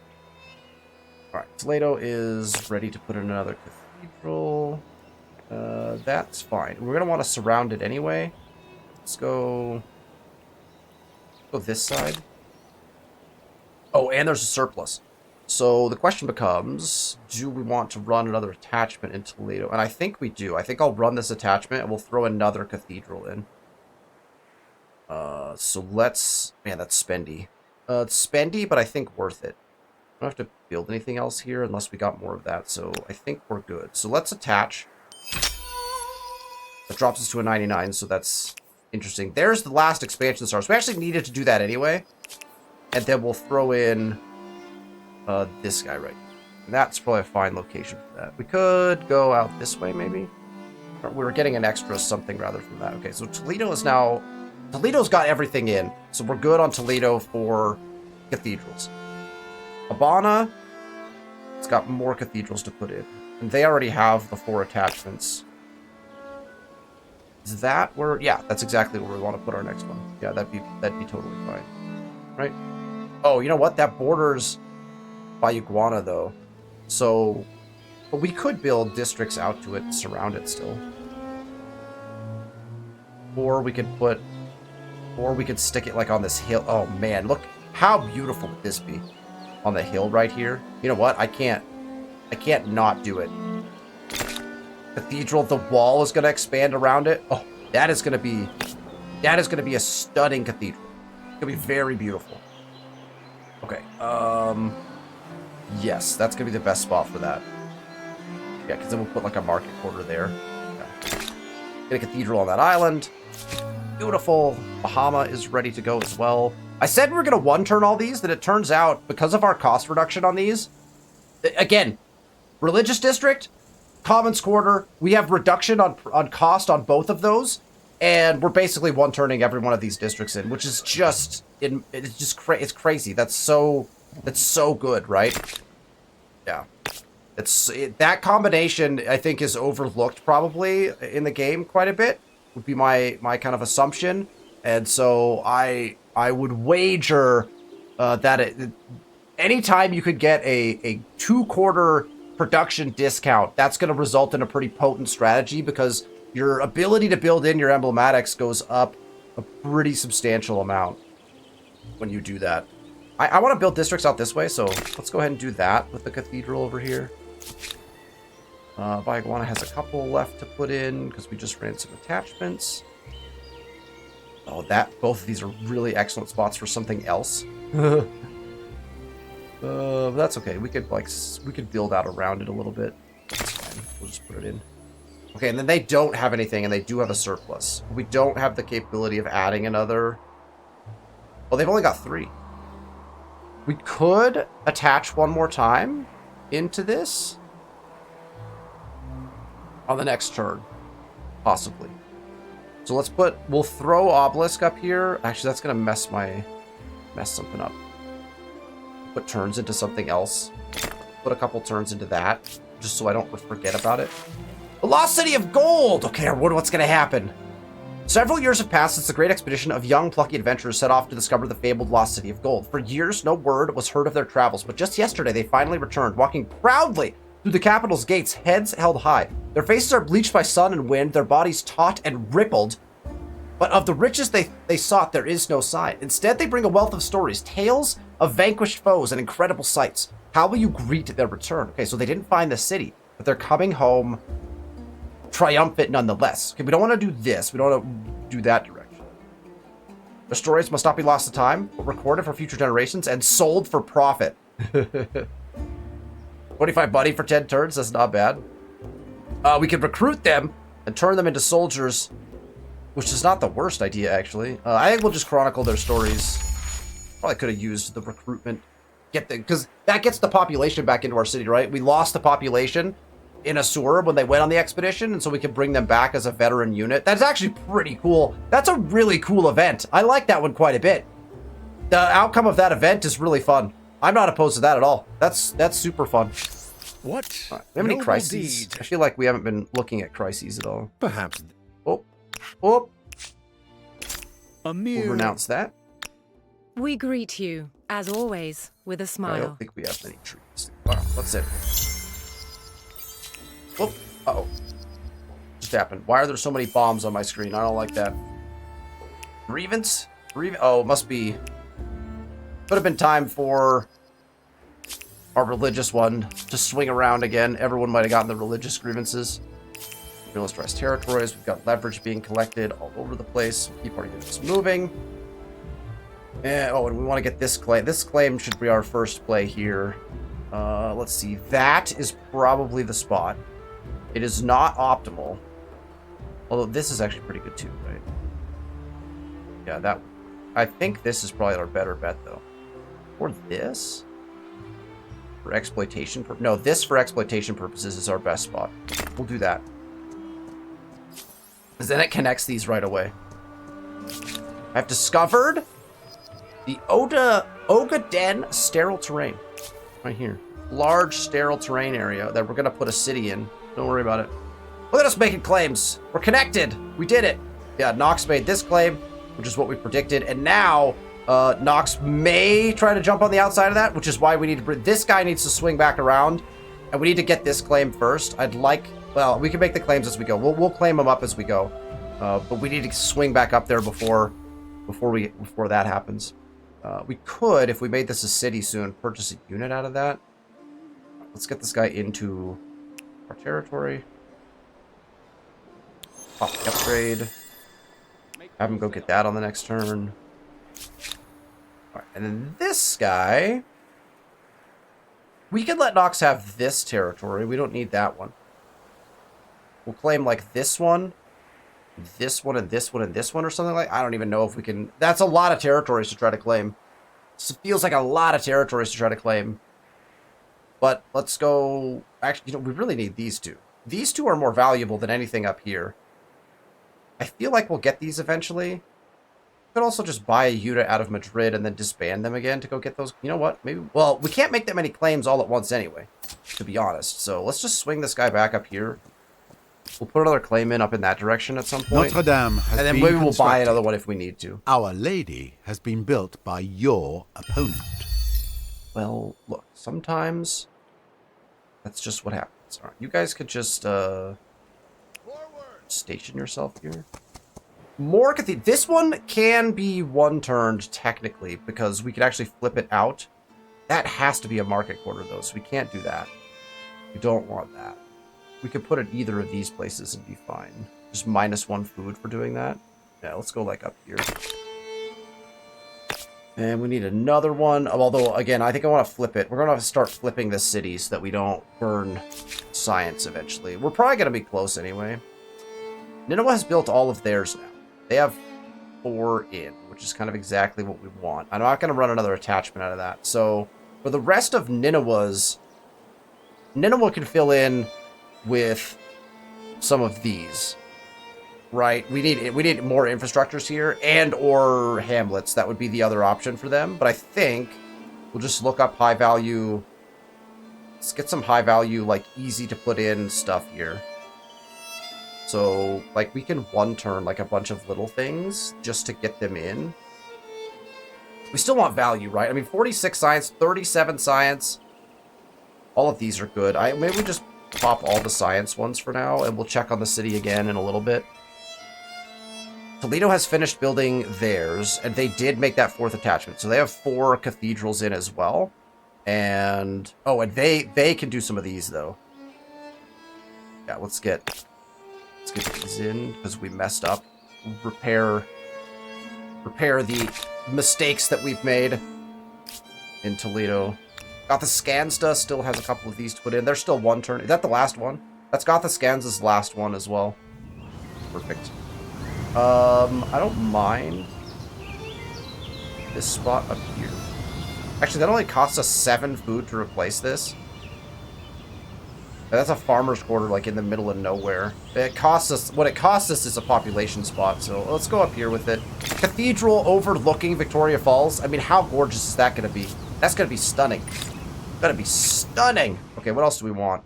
S1: All right, Toledo is ready to put in another cathedral. That's fine. We're going to want to surround it anyway. Let's go this side. Oh, and there's a surplus. So the question becomes, do we want to run another attachment in Toledo? And I think we do. I think I'll run this attachment and we'll throw another cathedral in. So let's... Man, that's spendy. It's spendy, but I think worth it. I don't have to build anything else here unless we got more of that. So I think we're good. So let's attach. That drops us to a 99, so that's interesting. There's the last expansion stars. We actually needed to do that anyway. And then we'll throw in this guy right here. And that's probably a fine location for that. We could go out this way, maybe? Or we were getting an extra something rather from that. Okay, so Toledo is now... Toledo's got everything in. So we're good on Toledo for cathedrals. Habana, it's got more cathedrals to put in. And they already have the 4 attachments. Is that where... Yeah, that's exactly where we want to put our next one. Yeah, that'd be totally fine. Right? Oh, you know what? That borders by Iguana, though. So... But we could build districts out to it and surround it still. Or we could put... Or we could stick it, like, on this hill. Oh, man. Look. How beautiful would this be? On the hill right here. You know what? I can't not do it. Cathedral, the wall is going to expand around it. Oh, that is going to be a stunning cathedral. It's going to be very beautiful. Okay. Yes, that's going to be the best spot for that. Yeah, because then we'll put like a market quarter there. Okay. Get a cathedral on that island. Beautiful. Bahama is ready to go as well. I said we were going to one-turn all these, that it turns out, because of our cost reduction on these, again, religious district, commons quarter, we have reduction on cost on both of those. And we're basically one-turning every one of these districts in, which is just... it's crazy. That's so good, right? Yeah. That combination, I think, is overlooked probably in the game quite a bit, would be my kind of assumption. And so I would wager that anytime you could get a 2-quarter production discount, that's going to result in a pretty potent strategy, because your ability to build in your emblematics goes up a pretty substantial amount when you do that. I want to build districts out this way, so let's go ahead and do that with the cathedral over here. Baiguana has a couple left to put in because we just ran some attachments. Oh, both of these are really excellent spots for something else. But that's okay. We could build out around it a little bit. That's fine. We'll just put it in. Okay, and then they don't have anything, and they do have a surplus. We don't have the capability of adding another. Well, they've only got 3. We could attach one more time into this on the next turn, possibly. So we'll throw obelisk up here. Actually, that's gonna mess something up. Put turns into something else. Put a couple turns into that, just so I don't forget about it. The Lost City of Gold! Okay, I wonder what's gonna happen. Several years have passed since the great expedition of young, plucky adventurers set off to discover the fabled Lost City of Gold. For years, no word was heard of their travels, but just yesterday they finally returned, walking proudly through the capital's gates, heads held high. Their faces are bleached by sun and wind, their bodies taut and rippled, but of the riches they sought there is no sign. Instead, they bring a wealth of stories, tales of vanquished foes and incredible sights. How will you greet their return? Okay, so they didn't find the city, but they're coming home triumphant nonetheless. Okay, we don't want to do this. We don't want to do that direction. The stories must not be lost to time, but recorded for future generations and sold for profit. 25 money for 10 turns. That's not bad. We could recruit them and turn them into soldiers, which is not the worst idea, actually. I think we'll just chronicle their stories. Probably could have used the recruitment. Because that gets the population back into our city, right? We lost the population in Asur when they went on the expedition, and so we can bring them back as a veteran unit. That's actually pretty cool. That's a really cool event. I like that one quite a bit. The outcome of that event is really fun. I'm not opposed to that at all. That's super fun.
S2: What?
S1: Do we have any crises? I feel like we haven't been looking at crises at all.
S2: Perhaps.
S1: Oh.
S2: A
S1: We'll renounce that.
S5: We greet you, as always, with a
S1: I
S5: smile.
S1: don't think we have many trees. Wow, what's it? Whoop. Uh-oh. Just happened. Why are there so many bombs on my screen? I don't like that. Grievance? Oh, must be... Could have been time for our religious one to swing around again. Everyone might have gotten the religious grievances. Militarized territories. We've got leverage being collected all over the place. Keep our units moving. And we want to get this claim. This claim should be our first play here. Let's see. That is probably the spot. It is not optimal. Although this is actually pretty good too, right? Yeah, I think this is probably our better bet, though. Or this? For exploitation no, this for exploitation purposes is our best spot. We'll do that. Because then it connects these right away. I've discovered the Ogaden sterile terrain. Right here. Large sterile terrain area that we're going to put a city in. Don't worry about it. Look at us making claims. We're connected. We did it. Yeah, Nox made this claim, which is what we predicted. And now, Nox may try to jump on the outside of that, which is why we need to... This guy needs to swing back around. And we need to get this claim first. Well, we can make the claims as we go. We'll claim them up as we go. But we need to swing back up there before that happens. We could, if we made this a city soon, purchase a unit out of that. Let's get this guy into our territory. Pop the upgrade. Have him go get that on the next turn. Alright, and then this guy... We could let Nox have this territory. We don't need that one. We'll claim, like, this one, and this one, and this one, and this one, or something like... I don't even know if we can... That's a lot of territories to try to claim. It feels like a lot of territories to try to claim. But let's go... Actually, we really need these two. These two are more valuable than anything up here. I feel like we'll get these eventually. We could also just buy a unit out of Madrid and then disband them again to go get those. You know what? Maybe. Well, we can't make that many claims all at once anyway, to be honest. So let's just swing this guy back up here. We'll put another claim in up in that direction at some point.
S4: Notre Dame has
S1: and then
S4: been
S1: maybe we'll buy
S4: constructed.
S1: another one if we need to.
S4: Our Lady has been built by your opponent.
S1: Well, look, sometimes that's just what happens. All right, you guys could just station yourself here. More cathedral. This one can be one-turned technically because we could actually flip it out. That has to be a market quarter though, so we can't do that. We don't want that. We could put it either of these places and be fine. Just -1 food for doing that. Yeah, let's go like up here. And we need another one. Although, again, I think I want to flip it. We're going to start flipping the city so that we don't burn science eventually. We're probably going to be close anyway. Nineveh has built all of theirs now. They have 4 in, which is kind of exactly what we want. I'm not going to run another attachment out of that. So, for the rest of Nineveh's... Nineveh can fill in with some of these. Right, we need more infrastructures here and or hamlets. That would be the other option for them. But I think we'll just look up high value. Let's get some high value, like easy to put in stuff here. So like we can one turn like a bunch of little things just to get them in. We still want value, right? I mean, 46 science, 37 science. All of these are good. Maybe we just pop all the science ones for now, and we'll check on the city again in a little bit. Toledo has finished building theirs, and they did make that 4th attachment. So they have 4 cathedrals in as well. And, oh, and they can do some of these, though. Yeah, let's get these in, because we messed up. Repair the mistakes that we've made in Toledo. Gotha-Skansta still has a couple of these to put in. They're still one turn. Is that the last one? That's Gotha-Skansta's last one as well. Perfect. I don't mind this spot up here. Actually, that only costs us 7 food to replace this. That's a farmer's quarter, like, in the middle of nowhere. What it costs us is a population spot, so let's go up here with it. Cathedral overlooking Victoria Falls. I mean, how gorgeous is that going to be? That's going to be stunning. Gonna be stunning. Okay, what else do we want?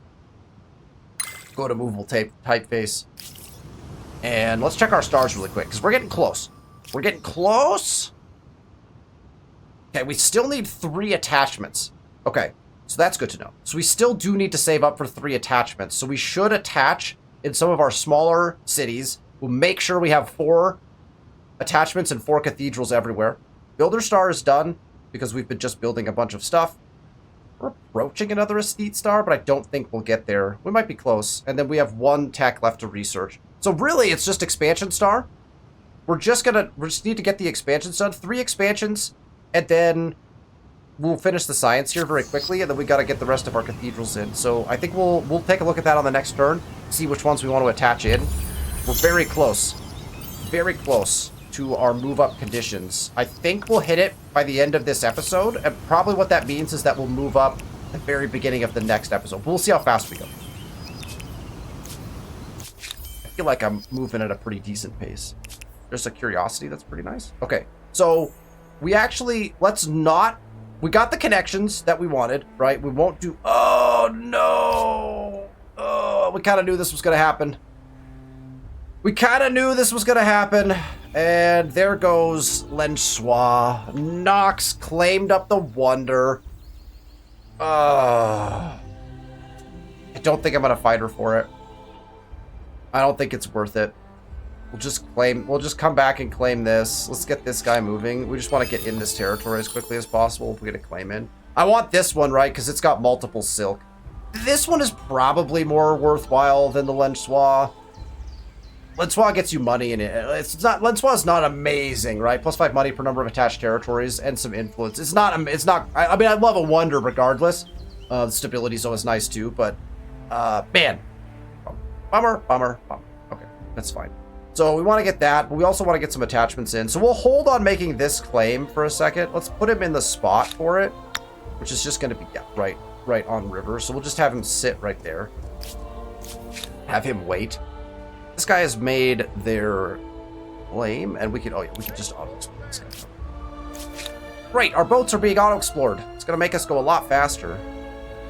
S1: Go to movable typeface. And let's check our stars really quick, because we're getting close. We're getting close. Okay, we still need 3 attachments. Okay, so that's good to know. So we still do need to save up for 3 attachments. So we should attach in some of our smaller cities. We'll make sure we have 4 attachments and 4 cathedrals everywhere. Builder star is done, because we've been just building a bunch of stuff. We're approaching another estate star, but I don't think we'll get there. We might be close. And then we have 1 tech left to research. So really, it's just expansion star. We just need to get the expansions done. 3 expansions, and then we'll finish the science here very quickly, and then we got to get the rest of our cathedrals in. So I think we'll take a look at that on the next turn, see which ones we want to attach in. We're very close to our move-up conditions. I think we'll hit it by the end of this episode, and probably what that means is that we'll move up at the very beginning of the next episode. But we'll see how fast we go. I feel like I'm moving at a pretty decent pace. There's a curiosity that's pretty nice. Okay, so we actually, we got the connections that we wanted, right? We won't do, oh no! Oh, we kind of knew this was going to happen. And there goes Lensois. Knox claimed up the wonder. I don't think I'm going to fight her for it. I don't think it's worth it. We'll just come back and claim this. Let's get this guy moving. We just want to get in this territory as quickly as possible if we get a claim in. I want this one, right? Because it's got multiple silk. This one is probably more worthwhile than the Lensois. Lensois gets you money in it. Lensois is not amazing, right? +5 money per number of attached territories and some influence. I mean, I love a wonder regardless. The stability is always nice too, but man. Bummer. Okay, that's fine. So we want to get that, but we also want to get some attachments in. So we'll hold on making this claim for a second. Let's put him in the spot for it, which is just going to be right on river. So we'll just have him sit right there. Have him wait. This guy has made their claim, and we can, oh yeah, we can just auto-explore this guy. Great, our boats are being auto-explored. It's gonna make us go a lot faster.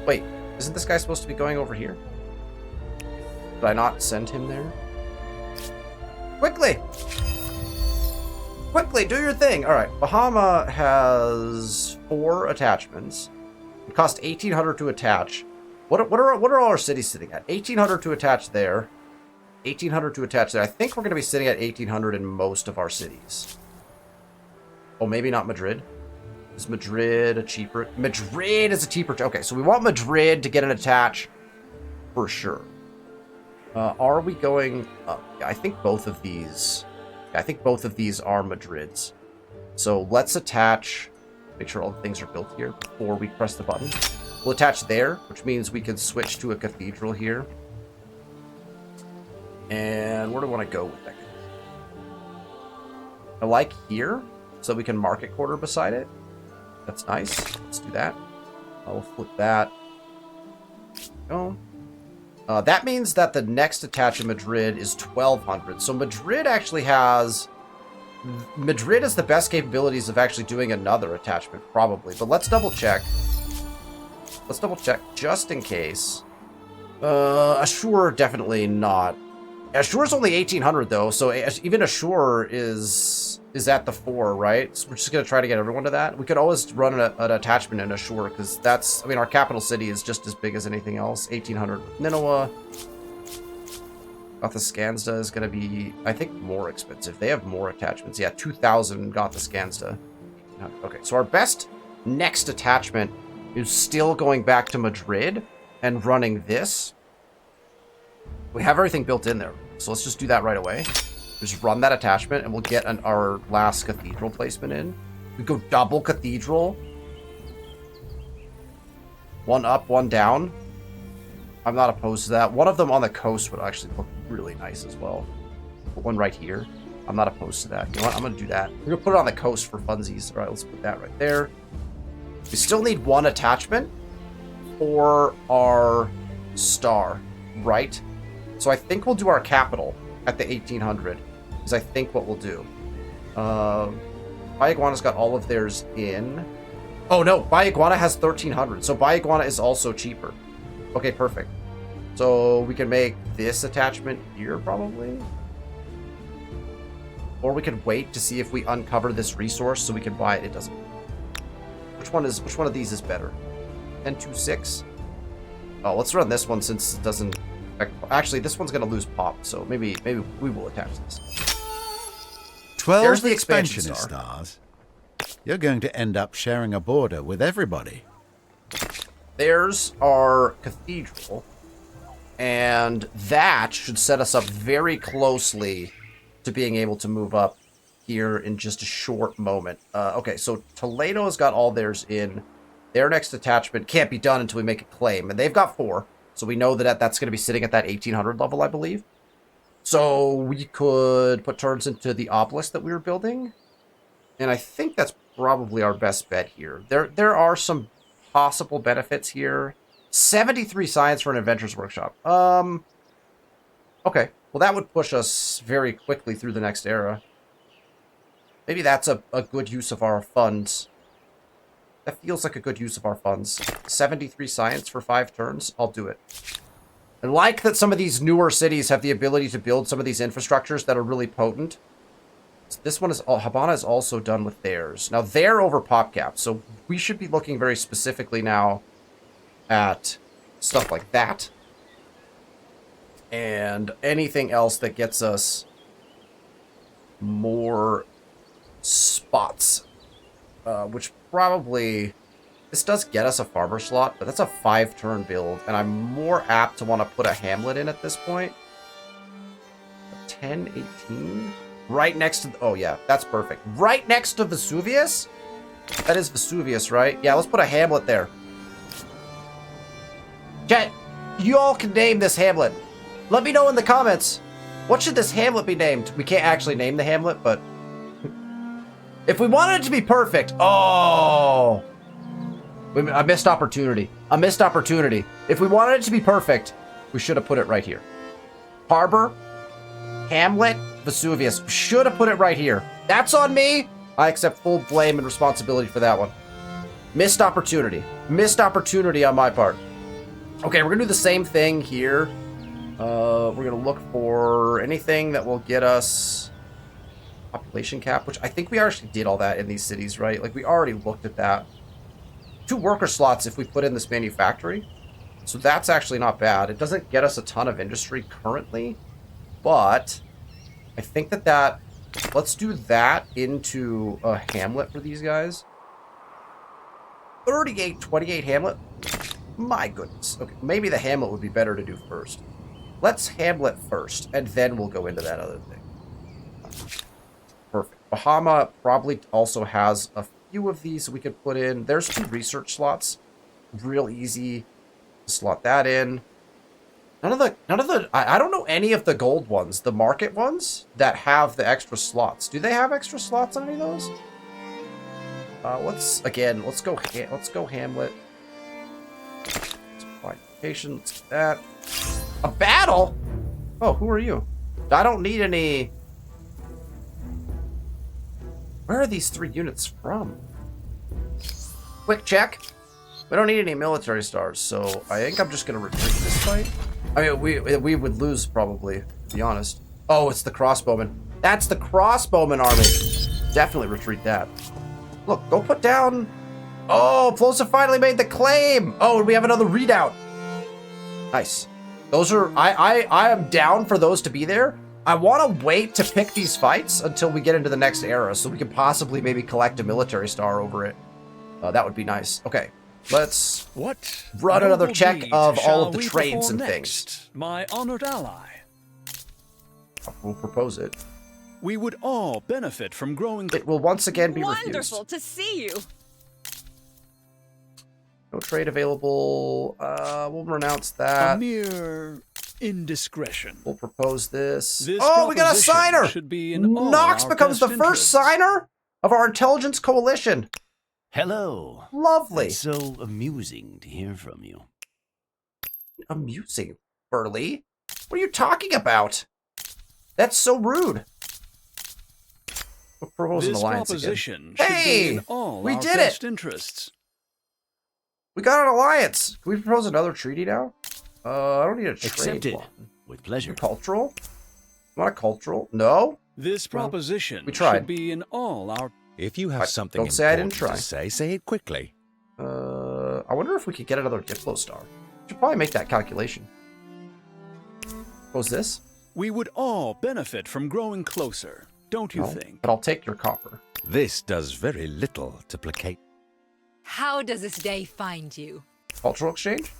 S1: Wait, isn't this guy supposed to be going over here? Did I not send him there? Quickly! Quickly, do your thing! Alright, Bahama has 4 attachments. It costs 1,800 to attach. What are all our cities sitting at? 1,800 to attach there. 1,800 to attach there. I think we're going to be sitting at 1,800 in most of our cities. Oh, maybe not Madrid. Is Madrid a cheaper? Madrid is a cheaper. Okay, so we want Madrid to get an attach for sure. Are we going? Yeah, I think both of these. Yeah, I think both of these are Madrids. So let's attach. Make sure all the things are built here before we press the button. We'll attach there, which means we can switch to a cathedral here. And where do I want to go with that? I like here, so we can market quarter beside it. That's nice. Let's do that. I'll flip that. Oh. That means that the next attach in Madrid is 1,200. So Madrid actually has... Madrid has the best capabilities of actually doing another attachment, probably. But let's double check. Let's double check just in case. Assur, definitely not. Assur's only 1,800 though, so even Assur is at the 4, right? So we're just gonna try to get everyone to that. We could always run an attachment in Assur because that's, I mean, our capital city is just as big as anything else. 1,800 with Nineveh. Gotha-Skansta is gonna be, I think, more expensive. They have more attachments. Yeah, 2,000 Gotha-Skansta. Okay, so our best next attachment is still going back to Madrid and running this. We have everything built in there, so let's just do that right away. Just run that attachment, and we'll get our last cathedral placement in. We go double cathedral. 1 up, 1 down. I'm not opposed to that. One of them on the coast would actually look really nice as well. Put one right here. I'm not opposed to that. You know what? I'm going to do that. We're going to put it on the coast for funsies. All right, let's put that right there. We still need 1 attachment for our star, right? So I think we'll do our capital at the 1,800, is I think what we'll do. Bayaguana's got all of theirs in. Oh no, Bayaguana has 1,300, so Bayaguana is also cheaper. Okay, perfect. So we can make this attachment here, probably. Or we could wait to see if we uncover this resource so we can buy it. It doesn't. Which one of these is better? 1026. Oh, let's run this one since it doesn't. Actually, this one's gonna lose pop, so maybe we will attach this.
S4: 12
S1: There's the expansion
S4: expansionist
S1: star.
S4: stars. You're going to end up sharing a border with everybody.
S1: There's our cathedral, and that should set us up very closely to being able to move up here in just a short moment. Okay, so Toledo has got all theirs in. Their next attachment can't be done until we make a claim, and they've got 4. So we know that that's going to be sitting at that 1,800 level, I believe. So we could put turns into the obelisk that we were building. And I think that's probably our best bet here. There are some possible benefits here. 73 science for an adventurers workshop. Okay. Well, that would push us very quickly through the next era. Maybe that's a good use of our funds. That feels like a good use of our funds. 73 science for 5 turns. I'll do it. I like that some of these newer cities have the ability to build some of these infrastructures that are really potent. This one is... Habana is also done with theirs. Now, they're over pop cap, so we should be looking very specifically now at stuff like that. And anything else that gets us more spots. Which probably... This does get us a farmer slot, but that's a 5-turn build, and I'm more apt to want to put a hamlet in at this point. 10, 18? Right next to... Oh, yeah, that's perfect. Right next to Vesuvius? That is Vesuvius, right? Yeah, let's put a hamlet there. Chat, you all can name this hamlet. Let me know in the comments. What should this hamlet be named? We can't actually name the hamlet, but... If we wanted it to be perfect... Oh... A missed opportunity. A missed opportunity. If we wanted it to be perfect, we should have put it right here. Harbor. Hamlet, Vesuvius. Should have put it right here. That's on me. I accept full blame and responsibility for that one. Missed opportunity. Missed opportunity on my part. Okay, we're going to do the same thing here. We're going to look for anything that will get us population cap, which I think we actually did all that in these cities, right? Like, we already looked at that. 2 worker slots if we put in this manufactory. So that's actually not bad. It doesn't get us a ton of industry currently, but I think that let's do that into a Hamlet for these guys. 38-28 Hamlet. My goodness. Okay, maybe the Hamlet would be better to do first. Let's Hamlet first, and then we'll go into that other thing. Perfect. Bahama probably also has a few of these we could put in. There's 2 research slots. Real easy. Slot that in. None of the I don't know any of the gold ones, the market ones that have the extra slots. Do they have extra slots on any of those? Let's go Hamlet. Let's do that. A battle? Oh, who are you? I don't need any. Where are these 3 units from? Quick check. We don't need any military stars, so I think I'm just gonna retreat this fight. I mean, we would lose probably, to be honest. Oh, it's the crossbowmen. That's the crossbowmen army. Definitely retreat that. Look, go put down. Oh, Plosive finally made the claim. Oh, and we have another readout. Nice. Those are I am down for those to be there. I want to wait to pick these fights until we get into the next era, so we can possibly maybe collect a military star over it. That would be nice. Okay. Let's run another check of all of the trades and things.
S2: My honored ally.
S1: We'll propose it.
S2: We would all benefit from growing.
S1: It will once again be refused.
S5: Wonderful to see you.
S1: No trade available. We'll renounce that.
S2: A mere indiscretion.
S1: We'll propose this.
S2: Oh,
S1: we got a signer!
S2: Should be in
S1: Nox becomes the first signer of our intelligence coalition.
S3: Hello.
S1: Lovely.
S3: It's so amusing to hear from you.
S1: Amusing, Burley? What are you talking about? That's so rude. We'll propose an alliance again. Hey! We did it!
S2: Interests.
S1: We got an alliance. Can we propose another treaty now? I don't need a trade.
S3: Accepted.
S1: One.
S3: With pleasure.
S1: Cultural? Want a cultural? No?
S2: This proposition
S1: we tried.
S2: Should be in all our...
S6: If you have something
S1: don't say I didn't try.
S6: To say it quickly.
S1: I wonder if we could get another Diplo star. We should probably make that calculation. What was this?
S2: We would all benefit from growing closer, don't you think?
S1: But I'll take your copper.
S6: This does very little to placate.
S5: How does this day find you?
S1: Cultural exchange?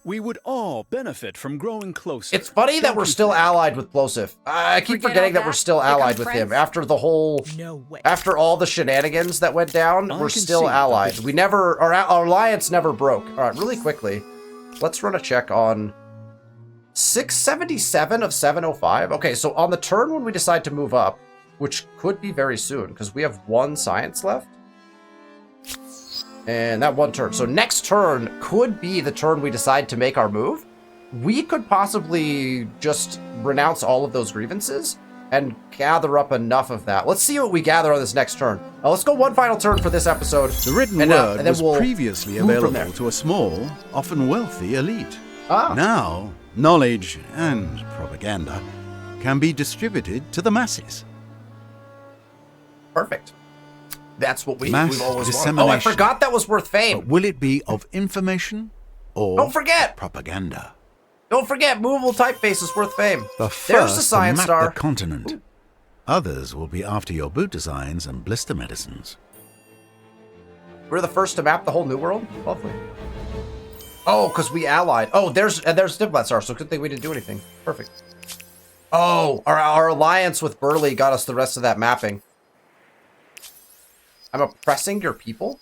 S2: We would all benefit from growing closer.
S1: It's funny that we're still allied with Plosive. I keep forgetting that we're still allied with him. After the whole...
S5: No way.
S1: After all the shenanigans that went down, we're still allied. We never... Our alliance never broke. Alright, really quickly. Let's run a check on... 677 of 705? Okay, so on the turn when we decide to move up, which could be very soon, because we have 1 science left. And that 1 turn. So next turn could be the turn we decide to make our move. We could possibly just renounce all of those grievances and gather up enough of that. Let's see what we gather on this next turn. Let's go 1 final turn for this episode.
S4: The written word was previously available to a small, often wealthy elite. Now, knowledge and propaganda can be distributed to the masses.
S1: Perfect. That's what we've always wanted.
S4: Oh,
S1: I forgot that was worth fame.
S4: But will it be of information or
S1: don't forget
S4: propaganda?
S1: Don't forget, movable typeface is worth fame.
S4: The first
S1: There's the science
S4: to map
S1: star.
S4: the continent. Ooh. Others will be after your boot designs and blister medicines.
S1: We're the first to map the whole New World? Lovely. Oh, because we allied. Oh, there's diplomat star, so good thing we didn't do anything. Perfect. Oh, our alliance with Burley got us the rest of that mapping. I'm oppressing your people?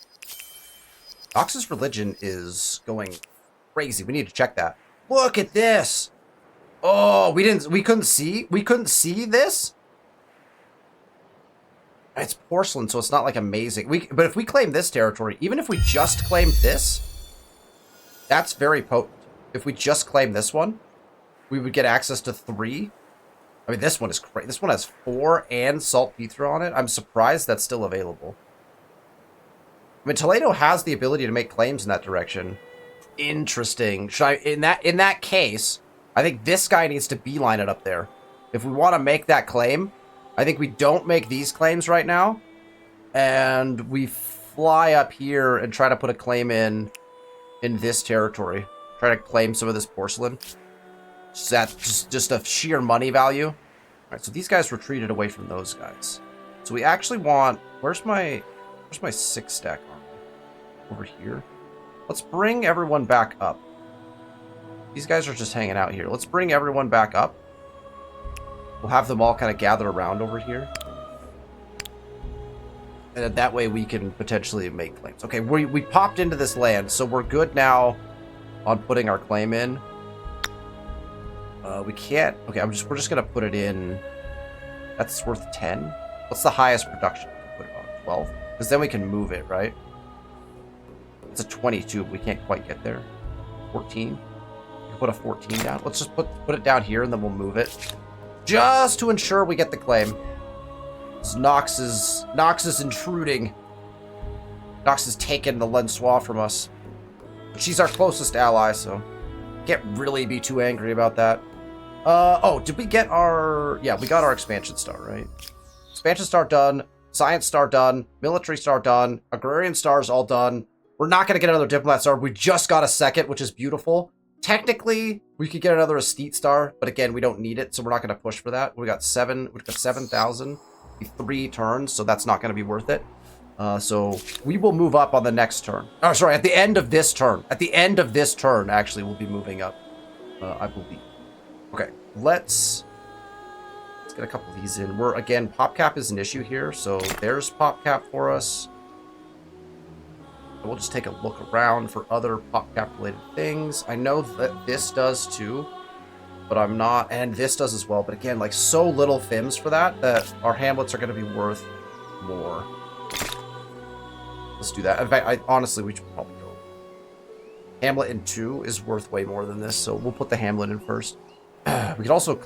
S1: Nox's religion is going crazy. We need to check that. Look at this. Oh, we couldn't see this? It's porcelain, so it's not like amazing. But if we claim this territory, even if we just claim this, that's very potent. If we just claim this one, we would get access to 3 I mean, this one is crazy. This one has 4 and saltpeter on it. I'm surprised that's still available. I mean, Toledo has the ability to make claims in that direction. Interesting. Should I, in that case, I think this guy needs to beeline it up there. If we want to make that claim, I think we don't make these claims right now, and we fly up here and try to put a claim in this territory. Try to claim some of this porcelain. That's just a sheer money value. All right, so these guys retreated away from those guys. So we actually want... Where's my 6-stack army? Over here. Let's bring everyone back up. These guys are just hanging out here. Let's bring everyone back up. We'll have them all kind of gather around over here. And that way we can potentially make claims. Okay, we popped into this land, so we're good now on putting our claim in. We can't... Okay, we're just going to put it in... That's worth 10. What's the highest production we can put it on? 12? Because then we can move it, right? It's a 22, but we can't quite get there. 14? We put a 14 down. Let's just put it down here, and then we'll move it. Just to ensure we get the claim. Nox is intruding. Nox has taken the Lensois from us. She's our closest ally, so... Can't really be too angry about that. Oh, did we get our... Yeah, we got our expansion star, right? Expansion star done. Science star done. Military star done. Agrarian stars all done. We're not going to get another diplomat star. We just got a second, which is beautiful. Technically, we could get another Estate star, but again, we don't need it, so we're not going to push for that. We've got 7,000. 3 turns, so that's not going to be worth it. So we will move up on the next turn. Oh, sorry, at the end of this turn. At the end of this turn, actually, we'll be moving up, I believe. Okay, let's get a couple of these in. Again, pop cap is an issue here, so there's pop cap for us. We'll just take a look around for other pop cap related things. I know that this does too, but I'm not, and this does as well. But again, like so little FIMs for that our hamlets are going to be worth more. Let's do that. In fact, honestly, we should probably go. Hamlet in 2 is worth way more than this, so we'll put the hamlet in first. We could also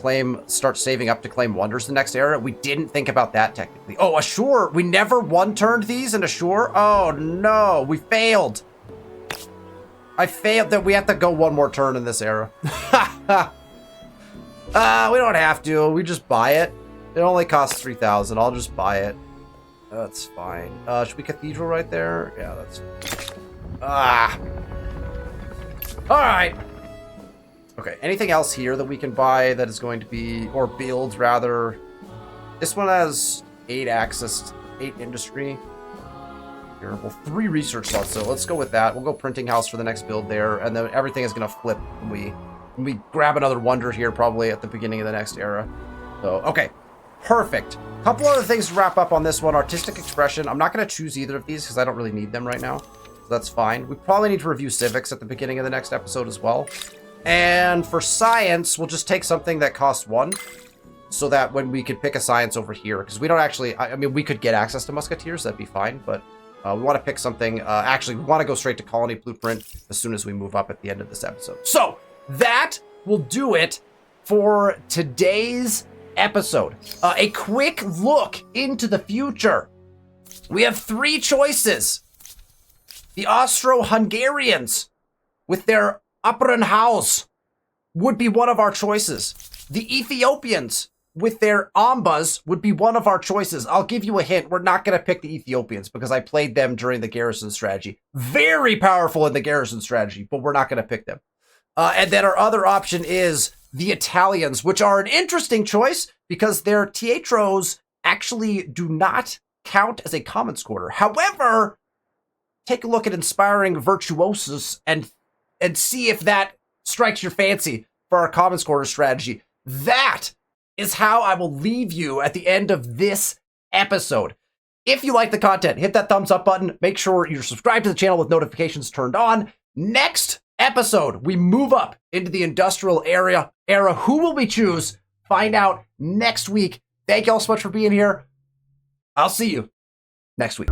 S1: start saving up to claim wonders the next era. We didn't think about that technically. Oh, Assure. We never one-turned these in Assure. Oh, no. We failed. I failed that we have to go one more turn in this era. We don't have to. We just buy it. It only costs 3,000. I'll just buy it. That's fine. Should we cathedral right there? Yeah, that's fine. All right. Okay, anything else here that we can buy that is going to be, or build rather? This one has 8 access, 8 industry. Here, well, 3 research slots, so let's go with that. We'll go printing house for the next build there, and then everything is going to flip when we grab another wonder here probably at the beginning of the next era. So, okay, perfect. Couple other things to wrap up on this one. Artistic expression. I'm not going to choose either of these because I don't really need them right now. So that's fine. We probably need to review civics at the beginning of the next episode as well. And for science, we'll just take something that costs 1 so that when we could pick a science over here, because we don't actually, I mean, we could get access to musketeers, that'd be fine, but we want to pick something, actually, we want to go straight to colony blueprint as soon as we move up at the end of this episode. So that will do it for today's episode. A quick look into the future. We have 3 choices. The Austro-Hungarians with their Opernhaus would be one of our choices. The Ethiopians with their Ambas would be one of our choices. I'll give you a hint. We're not going to pick the Ethiopians because I played them during the garrison strategy. Very powerful in the garrison strategy, but we're not going to pick them. And then our other option is the Italians, which are an interesting choice because their Teatros actually do not count as a commons quarter. However, take a look at Inspiring Virtuosus and see if that strikes your fancy for our commons quarter strategy. That is how I will leave you at the end of this episode. If you like the content, hit that thumbs up button. Make sure you're subscribed to the channel with notifications turned on. Next episode, we move up into the industrial era. Who will we choose? Find out next week. Thank you all so much for being here. I'll see you next week.